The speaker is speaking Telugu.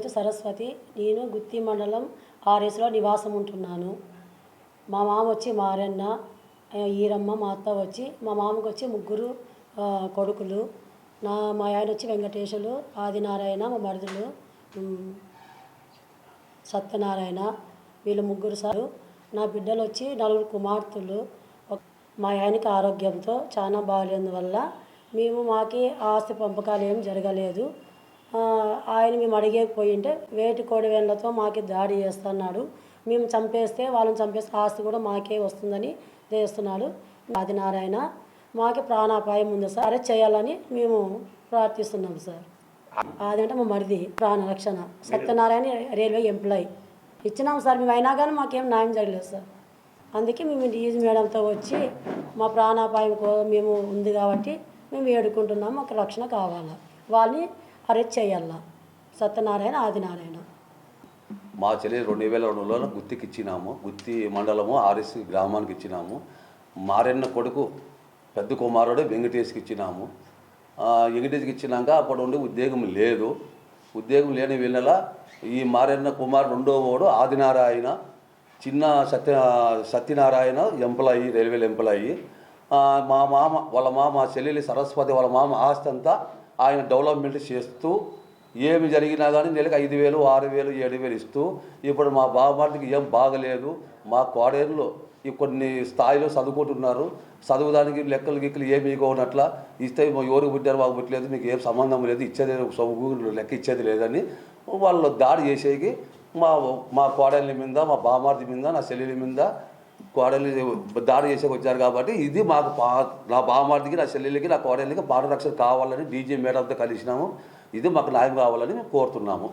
వచ్చి సరస్వతి. నేను గుత్తి మండలం ఆర్ఎస్లో నివాసం ఉంటున్నాను. మా మామ వచ్చి మారన్న, ఈరమ్మ. మా అత్త వచ్చి, మా మామకు వచ్చి ముగ్గురు కొడుకులు. మా ఆయన వచ్చి వెంకటేశులు, ఆదినారాయణ. మా మరుదులు సత్యనారాయణ. వీళ్ళు ముగ్గురు సారు. నా బిడ్డలు వచ్చి 4 కుమార్తెలు. మా ఆయనకి ఆరోగ్యంతో చాలా బాగాలేందువల్ల మాకి ఆస్తి పంపకాలు ఏం జరగలేదు. ఆయన మేము అడిగేకపోయింటే వేటి కోడివేళ్ళతో మాకి దాడి చేస్తున్నాడు. మేము చంపేస్తే వాళ్ళని చంపేస్తే ఆస్తి కూడా మాకే వస్తుందని చేస్తున్నాడు. ఆదినారాయణ మాకి ప్రాణాపాయం ఉంది సార్, అరెస్ట్ చేయాలని మేము ప్రార్థిస్తున్నాం సార్. అదంటే మా మరిది ప్రాణరక్షణ. సత్యనారాయణ రైల్వే ఎంప్లాయీ ఇచ్చినాం సార్. మేము అయినా కానీ మాకేం న్యాయం జరగలేదు సార్. అందుకే మేము డీజీ మేడంతో వచ్చి మా ప్రాణాపాయం మేము ఉంది కాబట్టి మేము వేడుకుంటున్నాము. మాకు రక్షణ కావాలా, వాళ్ళని అరెస్ట్ చేయాలా. సత్యనారాయణ, ఆదినారాయణ. మా చెల్లి 2002లో గుత్తికి ఇచ్చినాము. గుత్తి మండలము ఆర్ఎస్ గ్రామానికి ఇచ్చినాము. మారెన్న కొడుకు పెద్ద కుమారుడు వెంకటేష్కి ఇచ్చినాము. వెంకటేష్కి ఇచ్చినాక అప్పటి నుండి ఉద్యోగం లేదు. ఉద్యోగం లేని వీళ్ళ ఈ మారెన్న కుమార్ రెండో వాడు ఆదినారాయణ, చిన్న సత్యనారాయణ ఎంప్లాయీ, రైల్వే ఎంప్లాయీ. మా మామ వాళ్ళ మా చెల్లెలి సరస్వతి వాళ్ళ మామ ఆస్తి అంతా ఆయన డెవలప్మెంట్ చేస్తూ ఏమి జరిగినా కానీ నెలకు 5,000, 6,000, 7,000 ఇస్తూ ఇప్పుడు మా బావమరిదికి ఏం బాగలేదు. మా కోడేళ్ళు కొన్ని స్థాయిలో చదువుకుంటున్నారు. చదువుదానికి లెక్కలు గిక్కలు ఏమి ఇవ్వనట్లా ఇస్తే ఎవరికి పుట్టారు మాకు పుట్టలేదు, మీకు ఏం సంబంధం లేదు, ఇచ్చేది లెక్క ఇచ్చేది లేదని వాళ్ళు దాడి చేసేకి మా కోడళ్ళ మీద, మా బావమరిది మీద, నా చెల్లెల మీద కోడల్ని దాడి చేసేకి వచ్చారు. కాబట్టి ఇది మాకు నా బావమరిదికి, నా చెల్లెలకి, నా కోడళ్ళకి ప్రాణరక్షణ కావాలని డీజీ మేడంతో కలిసినాము. ఇది మాకు న్యాయం కావాలని మేము కోరుతున్నాము.